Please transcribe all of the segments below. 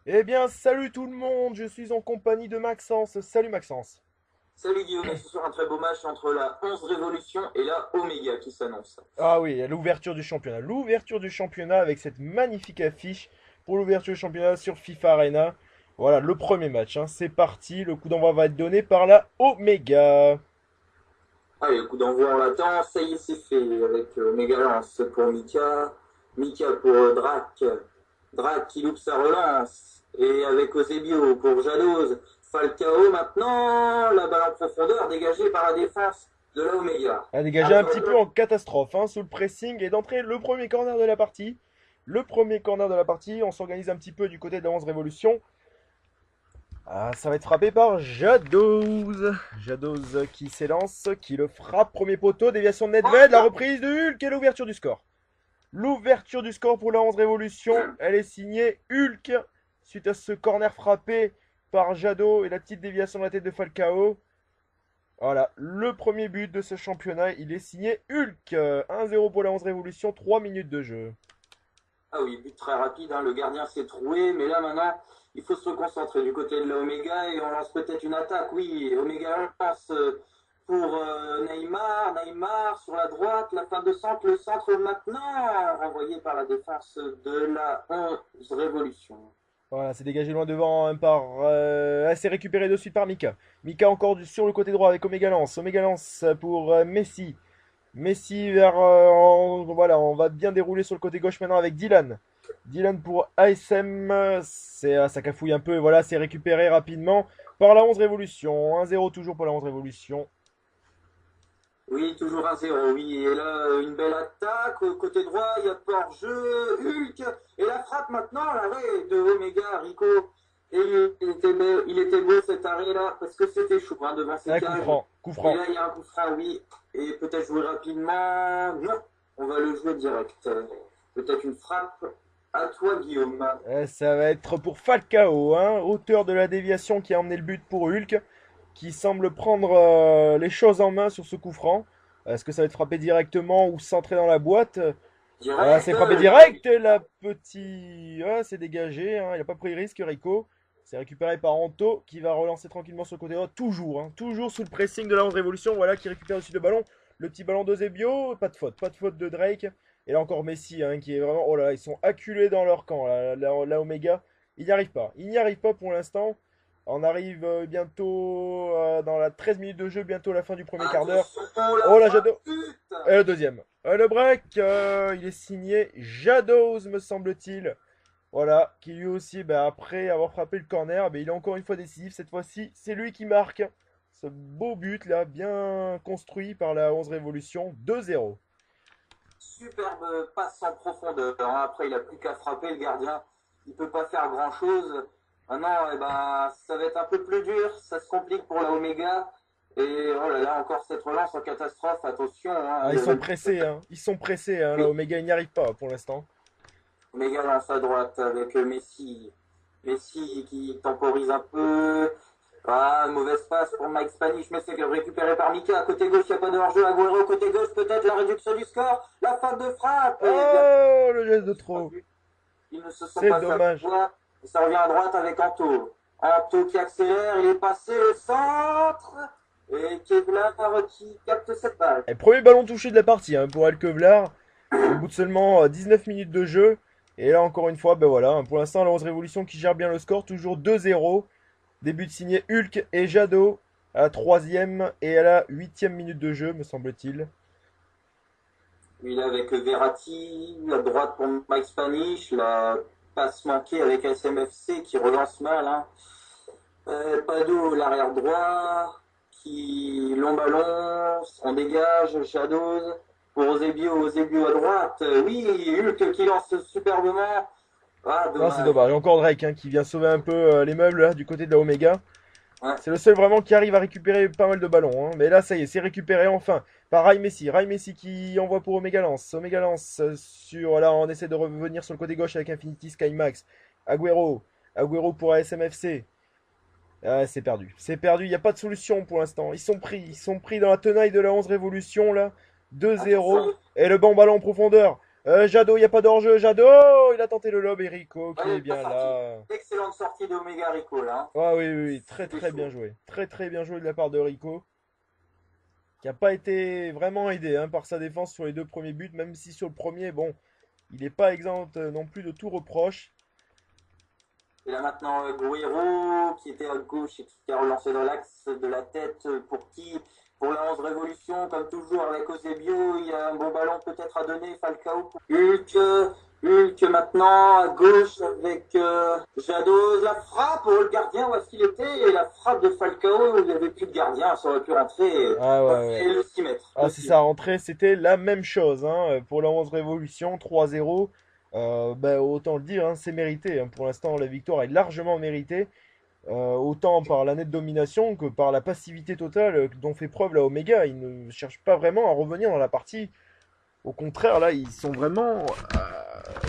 Eh bien, salut tout le monde, je suis en compagnie de Maxence. Salut Maxence. Salut Guillaume, et ce soir un très beau match entre la 11 Révolution et la Oméga qui s'annonce. Ah oui, l'ouverture du championnat. L'ouverture du championnat avec cette magnifique affiche pour l'ouverture du championnat sur FIFA Arena. Voilà, le premier match, hein. C'est parti. Le coup d'envoi va être donné par la Omega. Allez, le coup d'envoi on l'attend, ça y est c'est fait, avec Méga Lance pour Mika, Mika pour Drac, Drac qui loupe sa relance, et avec Eusebio pour Jadoz, Falcao maintenant, la balle en profondeur dégagée par la défense de la Oméga. A dégagé un Attention, petit peu en catastrophe, hein, sous le pressing et d'entrer le premier corner de la partie. Le premier corner de la partie, on s'organise un petit peu du côté de la 11 Révolution. Ah, ça va être frappé par Jadoz. Jadoz qui s'élance, qui le frappe. Premier poteau, déviation de Nedved, la reprise de Hulk et l'ouverture du score. L'ouverture du score pour la 11 Révolution, elle est signée Hulk. Suite à ce corner frappé par Jadot et la petite déviation de la tête de Falcao. Voilà, le premier but de ce championnat, il est signé Hulk. 1-0 pour la 11 Révolution, 3 minutes de jeu. ah oui, but très rapide, hein, le gardien s'est troué, mais là maintenant, il faut se concentrer du côté de la Omega et on lance peut-être une attaque. Oui, Omega lance pour Neymar, Neymar sur la droite, la fin de centre, le centre maintenant, renvoyé par la défense de la 11 Révolution. Voilà, c'est dégagé loin devant hein, par. C'est récupéré de suite par Mika. Mika encore sur le côté droit avec Omega Lance. Omega Lance pour Messi. Messi vers. Voilà, on va bien dérouler sur le côté gauche maintenant avec Dylan. Dylan pour ASM. Ça cafouille un peu. Et voilà, c'est récupéré rapidement par la 11 Révolution. 1-0 toujours pour la 11 Révolution. Oui, toujours 1-0, oui. Et là, une belle attaque. Côté droit, il y a pas hors-jeu. Hulk. Et la frappe maintenant, l'arrêt de Omega, Rico. Et il était beau cet arrêt-là, parce que c'était chaud hein, devant ces Un coup cages. franc. Coup Et franc. là, il y a un coup franc, oui. Et peut-être jouer rapidement. Non, on va le jouer direct. Peut-être une frappe. À toi, Guillaume. Ça va être pour Falcao, hein, auteur de la déviation qui a emmené le but pour Hulk, qui semble prendre les choses en main sur ce coup franc. Est-ce que ça va être frappé directement ou centré dans la boîte? Ah, Direct. c'est frappé direct, la petite. Ah, c'est dégagé, hein, il n'a pas pris risque, Rico. C'est récupéré par Anto qui va relancer tranquillement sur le côté droit. Toujours, hein, toujours sous le pressing de la 11 Révolution. Voilà qui récupère aussi le ballon. Le petit ballon d'Eusebio, pas de faute de Drake. Et là encore Messi hein, qui est vraiment. Oh là là, ils sont acculés dans leur camp, la Omega. Il n'y arrive pas. Il n'y arrive pas pour l'instant. On arrive bientôt dans la 13 minutes de jeu, bientôt la fin du premier quart d'heure. Attention, la Oh là, frappe. j'adore. Et le deuxième. Le break, il est signé Jadoz, me semble-t-il. Voilà, qui lui aussi, bah, après avoir frappé le corner, bah, il est encore une fois décisif. Cette fois-ci, c'est lui qui marque ce beau but là, bien construit par la 11 Révolution. 2-0. Superbe passe en profondeur. Après, il n'a plus qu'à frapper le gardien. Il ne peut pas faire grand-chose. Maintenant, eh ben, ça va être un peu plus dur. Ça se complique pour la Omega. Et oh là là, encore cette relance en catastrophe. Attention, hein, Ah, ils sont pressés, hein. Ils sont pressés, hein. La oui, Omega, il n'y arrive pas pour l'instant. Omega lance à droite avec Messi. Messi qui temporise un peu. Ah, mauvaise passe pour Mike Spanish, mais c'est récupéré par Mika. À côté gauche, il n'y a pas de hors-jeu. Agüero, côté gauche, peut-être la réduction du score. La faute de frappe. Et bien, Oh, le geste de trop. ils ne se sont C'est pas fait dommage. avoir. Et ça revient à droite avec Anto. Anto qui accélère, il est passé le centre. Et Kevlar qui capte cette balle. Et premier ballon touché de la partie hein, pour Alkevlar. Au bout de seulement 19 minutes de jeu. Et là, encore une fois, ben voilà, hein, pour l'instant, la 11 Révolution qui gère bien le score, toujours 2-0. Début de signé Hulk et Jadot à la troisième et à la huitième minute de jeu, me semble-t-il. Il est avec Verratti, la droite pour Mike Spanish, la passe manquée avec SMFC qui relance mal. Hein. Pado, l'arrière droit, qui long ballon, on dégage, Shadows pour Eusebio à droite. Oui, Hulk qui lance superbement. Ah, Non, c'est dommage. dommage. Et encore Drake hein, qui vient sauver un peu les meubles là, du côté de la Omega. Ouais. C'est le seul vraiment qui arrive à récupérer pas mal de ballons. Hein. Mais là, ça y est, c'est récupéré enfin par Rai Messi. Rai Messi qui envoie pour Omega Lance. Omega Lance sur. Là, on essaie de revenir sur le côté gauche avec Infinity Skymax. Agüero. Agüero pour ASMFC. Ah, c'est perdu. C'est perdu. Il n'y a pas de solution pour l'instant. Ils sont pris. Ils sont pris dans la tenaille de la 11 Révolution là. 2-0. Attention. Et le bon ballon en profondeur. Jadot, il n'y a pas d'enjeu. Jadot, il a tenté le lob. Erico qui Ouais, est bien bien sorti. là. Excellente excellente sortie de Omega Rico là, hein. Ah oui, oui, oui, très C'était très bien chaud. joué. Très très bien joué de la part de Rico, qui n'a pas été vraiment aidé hein, par sa défense sur les deux premiers buts, même si sur le premier, bon, il n'est pas exempt non plus de tout reproche. Et là maintenant, Guerrero, qui était à gauche et qui a relancé dans l'axe de la tête, pour qui? Pour la 11 Révolution, comme toujours avec Eusebio, il y a un bon ballon peut-être à donner, Falcao. Hulk, Hulk maintenant à gauche avec Jadot, la frappe, le gardien, où est-ce qu'il était? Et la frappe de Falcao, il n'y avait plus de gardien, ça aurait pu rentrer Ah ouais, et ouais. le 6 mètres. Ah, c'est ça, rentrée, c'était la même chose hein, pour la 11 Révolution, 3-0. Bah, autant le dire, hein, c'est mérité, hein. Pour l'instant, la victoire est largement méritée. Autant par la nette domination que par la passivité totale dont fait preuve la Omega. Ils ne cherchent pas vraiment à revenir dans la partie. Au contraire, là, ils sont vraiment.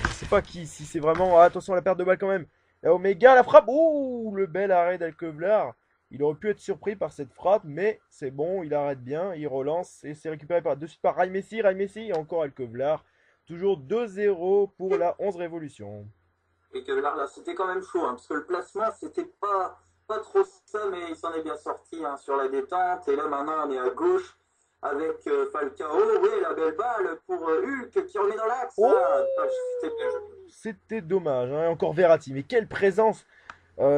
Je sais pas qui, si c'est vraiment. Ah, attention à la perte de balle quand même. La Omega, la frappe. Ouh, le bel arrêt d'Alkevlar. Il aurait pu être surpris par cette frappe, mais c'est bon, il arrête bien, il relance et c'est récupéré de suite par Rai Messi. Rai Messi et encore Alkevlar. Toujours 2-0 pour la 11 Révolution. Et que là, c'était quand même chaud, hein, parce que le placement, c'était pas trop ça, mais il s'en est bien sorti, hein, sur la détente. Et là, maintenant, on est à gauche avec Falcao. Oui, la belle balle pour Hulk qui remet dans l'axe. Oh, C'était bien joué. c'était dommage, hein. Encore Verratti. Mais quelle présence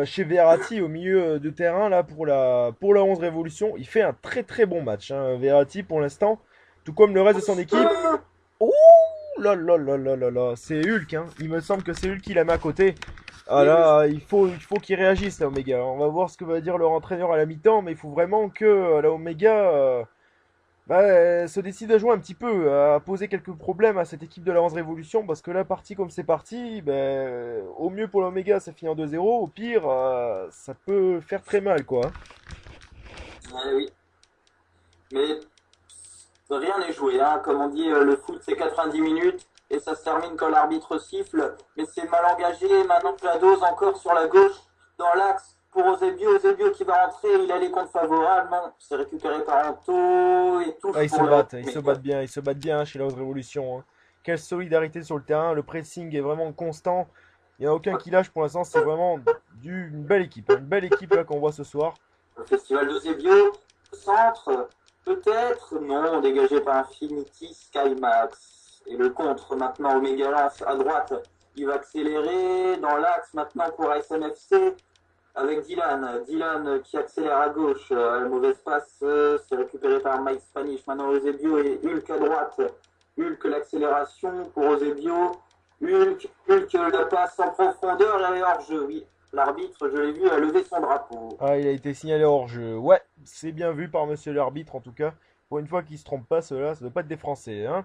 chez Verratti au milieu de terrain là pour la 11 Révolution. Il fait un très très bon match, hein, Verratti pour l'instant, tout comme le reste de son équipe. Oh là là là là là là, c'est Hulk, hein. Il me semble que c'est Hulk qui la met à côté. Ah Oui, oui, là, il faut qu'il réagisse là, Omega. On va voir ce que va dire leur entraîneur à la mi-temps, mais il faut vraiment que la Omega se décide à jouer un petit peu, à poser quelques problèmes à cette équipe de la 11 Révolution, parce que là, parti comme c'est parti, au mieux pour l'Omega, ça finit en 2-0, au pire, ça peut faire très mal, quoi. oui. Mais rien n'est joué, hein. Comme on dit, le foot c'est 90 minutes et ça se termine quand l'arbitre siffle. Mais c'est mal engagé. Maintenant, la dose encore sur la gauche, dans l'axe pour Eusebio. Eusebio qui va rentrer, il a les comptes favorables. Non, c'est récupéré par Anto et touche Ah, ils se pour le. battent, ils se battent bien chez la 11 Révolution, hein. Quelle solidarité sur le terrain, le pressing est vraiment constant. Il n'y en a aucun qui lâche pour l'instant, c'est vraiment une belle équipe, hein. Une belle équipe là qu'on voit ce soir. Le festival d'Eusebio, centre, peut-être, non, dégagé par Infinity Skymax. Et le contre maintenant Omega Lance à droite, il va accélérer dans l'axe maintenant pour SMFC avec Dylan. Dylan qui accélère à gauche, mauvaise passe, c'est récupéré par Mike Spanish. Maintenant Eusebio et Hulk à droite. Hulk l'accélération pour Eusebio. Hulk la passe en profondeur et hors jeu, oui. L'arbitre, je l'ai vu, a levé son drapeau. Ah, il a été signalé hors jeu. Ouais, c'est bien vu par monsieur l'arbitre en tout cas. Pour une fois qu'il se trompe pas, ceux-là, ça doit pas être des Français, hein.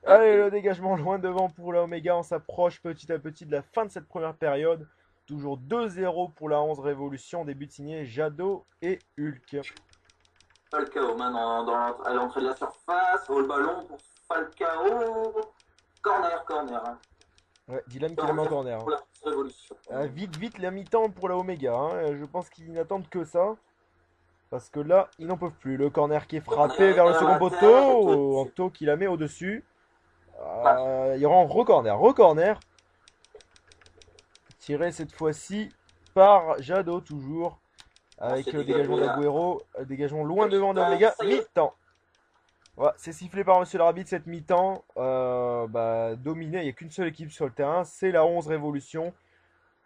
Allez, le dégagement loin devant pour la Omega. On s'approche petit à petit de la fin de cette première période. Toujours 2-0 pour la 11 Révolution. Début de signé Jadot et Hulk. Falcao maintenant à l'entrée de la surface. Oh, le ballon pour Falcao. Corner, corner, hein. Ouais, Dylan qui la met en corner, hein. Pour la révolution. Vite, vite, la mi-temps pour la Omega, hein. Je pense qu'ils n'attendent que ça. Parce que là, ils n'en peuvent plus. Le corner qui est frappé vers le second poteau. Anto qui la met au-dessus. Il y aura un re-corner. Re-corner. Tiré cette fois-ci par Jadot toujours. Avec le dégagement d'Aguero. Dégagement loin devant d'Omega. Mi-temps. Voilà, c'est sifflé par monsieur l'arbitre cette mi-temps. Dominé, il n'y a qu'une seule équipe sur le terrain. C'est la 11 Révolution.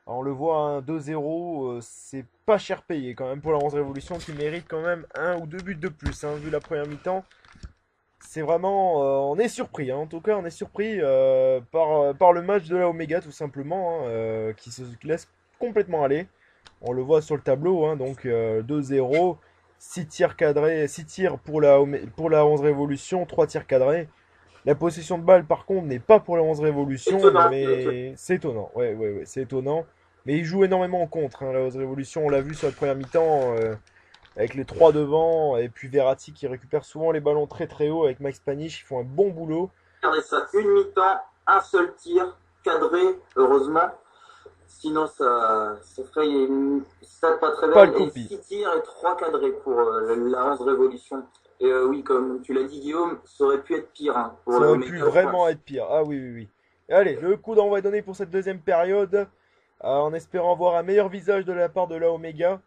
Alors, on le voit, un 2-0, c'est pas cher payé quand même pour la 11 Révolution qui mérite quand même un ou deux buts de plus, hein, vu la première mi-temps. C'est vraiment. On est surpris, hein. En tout cas, on est surpris par le match de la Omega, tout simplement, hein, qui laisse complètement aller. On le voit sur le tableau, hein, donc 2-0, 6 tirs cadrés, 6 tirs pour la 11 Révolution, 3 tirs cadrés. La possession de balle, par contre, n'est pas pour la 11 Révolution, mais c'est étonnant. Ouais, ouais, ouais, c'est étonnant. Mais il joue énormément en contre, hein, la 11 Révolution. On l'a vu sur la première mi-temps, avec les trois devant, et puis Verratti qui récupère souvent les ballons très très haut avec Mike Spanish. Ils font un bon boulot. Regardez ça, une mi-temps, un seul tir, cadré, heureusement. Sinon, ça ferait une stat pas très belle. Et 6 tirs et 3 cadrés pour la 11 Révolution. Et oui, comme tu l'as dit, Guillaume, ça aurait pu être pire, hein, pour ça aurait pu vraiment être pire. Ah oui, oui, oui. Et allez, le coup d'envoi est donné pour cette deuxième période. en espérant voir un meilleur visage de la part de la Omega.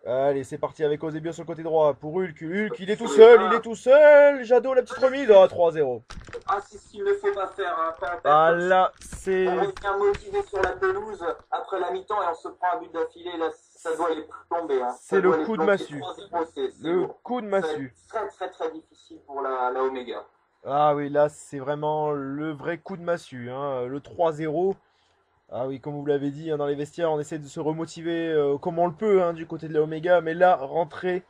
Allez, c'est parti avec Eusebio sur le côté droit pour Hulk. Hulk, il est tout Sur les seul, il est pas. tout seul. Jadot, la petite remise. Ah, 3-0. Ah, c'est ce qu'il ne faut pas faire, hein. Quand on perd Ah comme ça, là, on c'est revient motivé sur la pelouse après la mi-temps et on se prend un but d'affilée. Là, ça doit les plomber, hein. c'est Ça le doit les coup de plomber. massue. 3-0, c'est Le lourd. coup de Ça va être massue. très, très, très difficile pour la Omega. Ah oui, là, c'est vraiment le vrai coup de massue, hein. Le 3-0. Ah oui, comme vous l'avez dit, hein, dans les vestiaires, on essaie de se remotiver comme on le peut hein, du côté de la Omega. Mais là, rentrer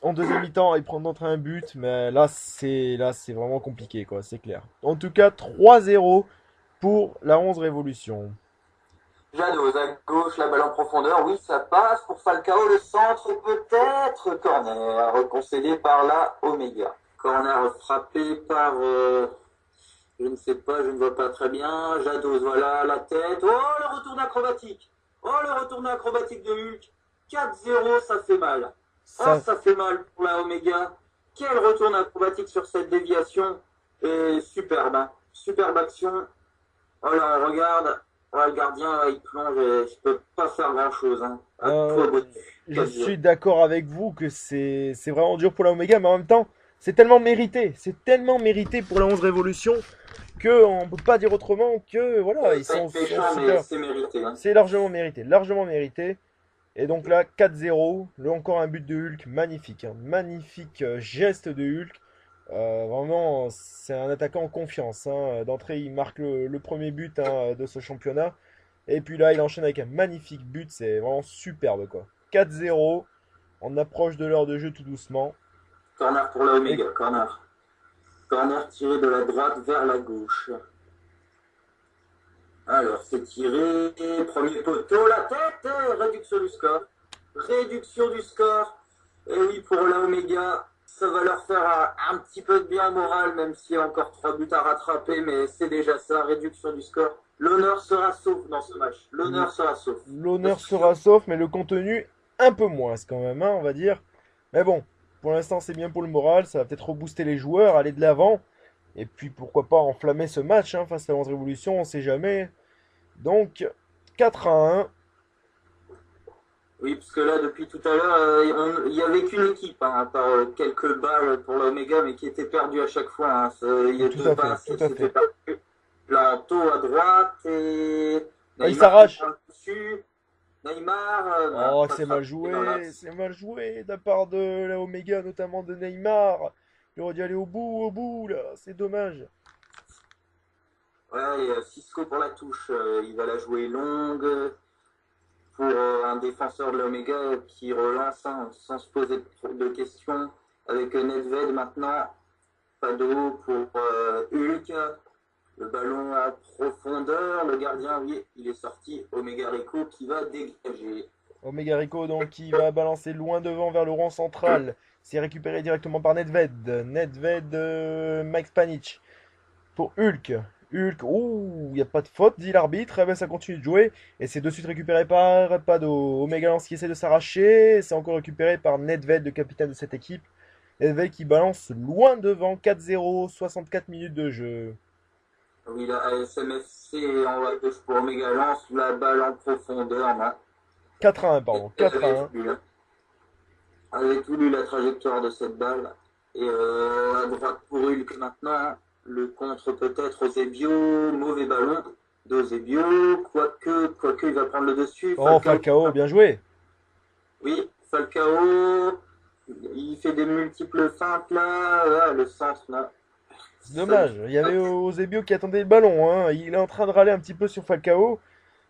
en deuxième mi-temps et prendre d'entrée un but, mais là c'est vraiment compliqué, quoi, c'est clair. En tout cas, 3-0 pour la 11 Révolution. Janos à gauche, la balle en profondeur. Oui, ça passe pour Falcao. Le centre, peut-être. Corner concédé par la Omega. Corner frappé par. Je ne sais pas, je ne vois pas très bien. Jados, voilà, la tête. Oh, le retour acrobatique. Oh, le retour acrobatique de Hulk. 4-0, ça fait mal. Oh, Ça, ça fait mal pour la Omega. Quel retour acrobatique sur cette déviation. Et superbe, hein. Superbe action. Oh là, on regarde. Ouais, le gardien, il plonge et je peux pas faire grand-chose, hein. À toi, euh, Bottu. je 4-0. suis d'accord avec vous que c'est vraiment dur pour la Omega, mais en même temps, c'est tellement mérité pour la 11 Révolution que on peut pas dire autrement que voilà, ils Pas être sont méchant, mais super. c'est mérité, hein. C'est largement mérité, largement mérité. Et donc là, 4-0, là encore un but de Hulk, magnifique, hein, magnifique geste de Hulk. Vraiment, c'est un attaquant en confiance, hein. D'entrée, il marque le premier but hein, de ce championnat. Et puis là, il enchaîne avec un magnifique but, c'est vraiment superbe quoi. 4-0, on approche de l'heure de jeu tout doucement. Corner pour la Et Omega, corner. Corner tiré de la droite vers la gauche. Alors, c'est tiré. Premier poteau, la tête. Réduction du score. Réduction du score. Et oui, pour la Omega, ça va leur faire un petit peu de bien au moral, même s'il y a encore 3 buts à rattraper, mais c'est déjà ça, réduction du score. L'honneur sera sauf dans ce match. L'honneur sera sauf. l'honneur Parce que sera sauf, mais le contenu un peu moins quand même, hein, on va dire. Mais bon, pour l'instant, c'est bien pour le moral, ça va peut-être rebooster les joueurs, aller de l'avant. Et puis pourquoi pas enflammer ce match hein, face à la 11 Révolution, on sait jamais. Donc 4-1. oui, parce que là, depuis tout à l'heure, il n'y avait qu'une équipe, hein, à part quelques balles pour l'Omega, mais qui étaient perdues à chaque fois, hein. Il y a Tout deux à fait, passes, tout à c'était fait. perdu. Planto à droite et Ah, il Neymar qui s'arrache. prend le dessus. Neymar, non, Oh, pas frappé dans l'axe. c'est mal joué de la part de la Omega, notamment de Neymar. Il aurait dû aller au bout, là, c'est dommage. Ouais, et, Cisco pour la touche, il va la jouer longue pour un défenseur de l'Omega qui relance hein, sans se poser de questions avec Nedved maintenant. Pas de haut pour Hulk. Le ballon en profondeur, le gardien, oui, il est sorti. Omega Rico qui va dégager. Omega Rico, donc, qui va balancer loin devant vers le rond central. C'est récupéré directement par Nedved. Nedved, Mike Spanic. Pour Hulk. Hulk, ouh, il n'y a pas de faute, dit l'arbitre. Eh ben, ça continue de jouer. Et c'est de suite récupéré par Pado. Omega Lance qui essaie de s'arracher. C'est encore récupéré par Nedved, le capitaine de cette équipe. Nedved qui balance loin devant. 4-0, 64 minutes de jeu. Oui, la SMFC en haut à gauche pour Omega lance la balle en profondeur. Non. 4-1, Et pardon. elle avait 4-1. voulu, hein. Elle avait tout lu la trajectoire de cette balle. Et à droite pour Hulk maintenant. Le contre peut-être Eusebio. Mauvais ballon d'Eusebio. Quoique, il va prendre le dessus. Oh, Falcao. Falcao, bien joué. Oui, Falcao. Il fait des multiples feintes là. Ah, le centre là. C'est Ça, dommage. Il y avait Eusebio qui attendait le ballon, hein. Il est en train de râler un petit peu sur Falcao.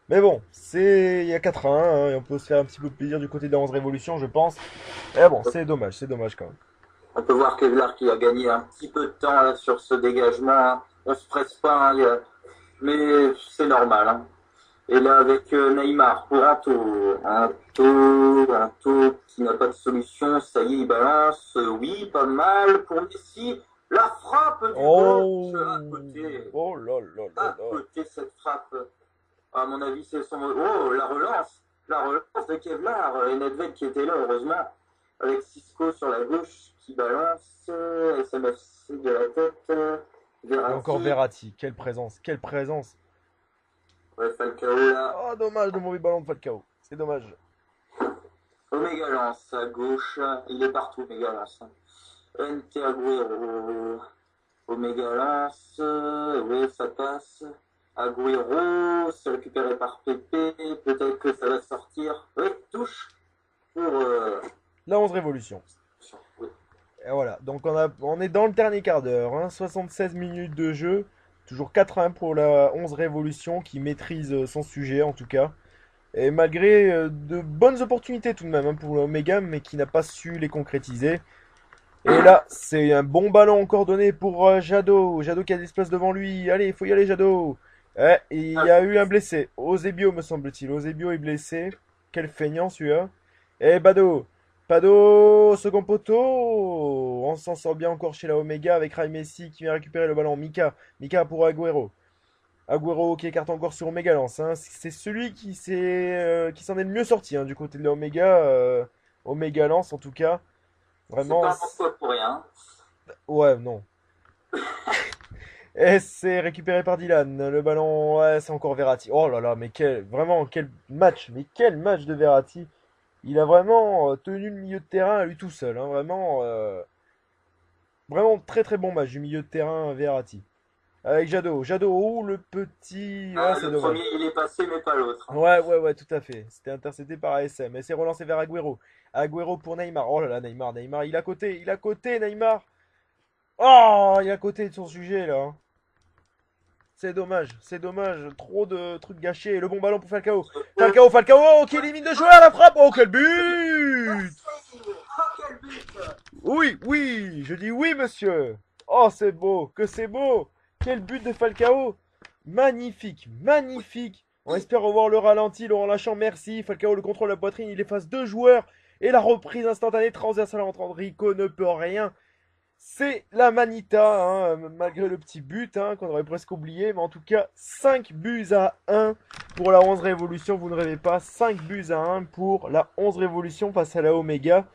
Mais bon, il y a 4-1, hein, et on peut se faire un petit peu plaisir du côté de la 11 Révolution, je pense. Mais bon, c'est dommage quand même. on peut voir Kevlar qui a gagné un petit peu de temps là, sur ce dégagement, hein. On se presse pas, hein, mais c'est normal, hein. Et là, avec Neymar pour un taux qui n'a pas de solution. Ça y est, il balance. Oui, pas mal pour Messi. La frappe du Oh, gauche à côté. oh là là là À là. côté, cette frappe. À mon avis, c'est son. Oh, la relance. La relance de Kevlar. Et Nedved qui était là, heureusement. Avec Cisco sur la gauche qui balance. SMFC de la tête. Et encore Verratti. Verratti, quelle présence, quelle présence. Ouais, Falcao là. Oh, dommage, le mauvais ballon de Falcao. C'est dommage. Omega Lance à gauche. Il est partout, Omega Lance. NT Agüero. Omega Lance. Oui, ça passe. Agüero. C'est récupéré par Pepe. Peut-être que ça va sortir. Oui, touche. Pour. La 11 révolution. Oui. Et voilà, donc on est dans le dernier quart d'heure, hein, 76 minutes de jeu, toujours 4-1 pour la 11 Révolution qui maîtrise son sujet en tout cas. Et malgré de bonnes opportunités tout de même hein, pour l'Omega, mais qui n'a pas su les concrétiser. Et là, c'est un bon ballon encore donné pour Jadot. Jadot qui a des places devant lui. Allez, il faut y aller, Jadot. Il y a eu un blessé. Eusebio, me semble-t-il. Eusebio est blessé. Quel feignant celui-là. Et Bado. Bado, second poteau. On s'en sort bien encore chez la Omega avec Rai Messi qui vient récupérer le ballon. Mika. Mika pour Agüero. Agüero qui écarte encore sur Omega Lance. Hein. C'est celui qui s'en est le mieux sorti hein, du côté de la Omega. Omega Lance en tout cas. C'est Vraiment. pas pourquoi pour rien. Ouais, non. Et c'est récupéré par Dylan. Le ballon, ouais, c'est encore Verratti. Oh là là, mais vraiment, quel match. Mais quel match de Verratti. Il a vraiment tenu le milieu de terrain à lui tout seul. Hein, vraiment, vraiment très très bon match du milieu de terrain Verratti. Avec Jadot. Jadot, oh, le petit. Ah, c'est Le dommage. premier, il est passé, mais pas l'autre. Ouais, ouais, ouais, tout à fait. C'était intercepté par ASM. Et c'est relancé vers Agüero. Agüero pour Neymar. Oh là là, Neymar, Neymar, il est à côté. Il est à côté, Neymar. Oh, il est à côté de son sujet là. Hein. C'est dommage, c'est dommage. Trop de trucs gâchés. Le bon ballon pour Falcao. Falcao, Falcao qui élimine deux joueurs à la frappe. Oh, quel but! Oh, quel but! Oui, oui, je dis oui, monsieur. Oh, c'est beau, que c'est beau. Quel but de Falcao. Magnifique, magnifique. On espère revoir le ralenti, Laurent Lachant, merci. Falcao, le contrôle de la poitrine, il efface deux joueurs. Et la reprise instantanée transversale entre Rico ne peut rien. C'est la Manita, hein, malgré le petit but hein, qu'on aurait presque oublié. Mais en tout cas, 5 buts à 1 pour la 11 Révolution. Vous ne rêvez pas, 5 buts à 1 pour la 11 Révolution face à la Omega.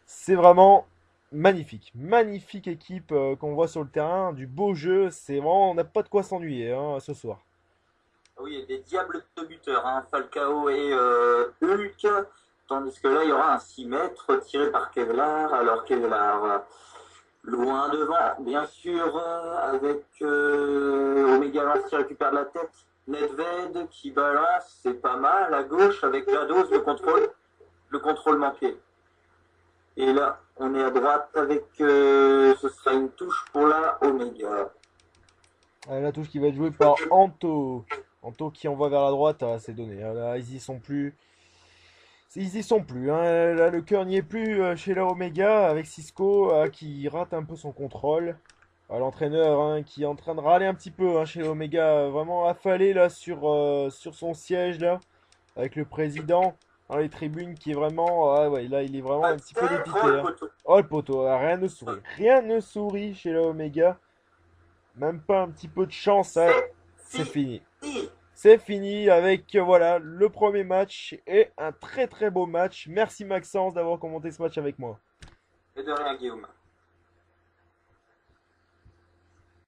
C'est vraiment magnifique. Magnifique équipe qu'on voit sur le terrain. Du beau jeu. C'est vraiment, on n'a pas de quoi s'ennuyer hein, ce soir. Oui, il y a des diables de buteurs, hein, Falcao et Hulk. Tandis que là, il y aura un 6 mètres tiré par Kevlar. Alors Kevlar, loin devant, bien sûr, avec Omega Lance qui récupère de la tête. Nedved qui balance, c'est pas mal. À gauche, avec Jados, le contrôle manqué. Et là, on est à droite avec, ce sera une touche pour la Omega. La touche qui va être jouée par Anto. Anto qui envoie vers la droite, ah, c'est donné. Ah, là, ils y sont plus. Ils y sont plus. Hein. Là, le cœur n'y est plus chez la Omega avec Cisco qui rate un peu son contrôle. L'entraîneur hein, qui est en train de râler un petit peu hein, chez la Omega, vraiment affalé là sur son siège là, avec le président dans les tribunes qui est vraiment. Ah ouais, là il est vraiment un petit peu dépité. Hein. Oh le poteau, rien ne sourit. Rien ne sourit chez la Omega. Même pas un petit peu de chance, hein. C'est fini. C'est fini avec voilà le premier match et un très très beau match. Merci Maxence d'avoir commenté ce match avec moi. Et de rien, Guillaume.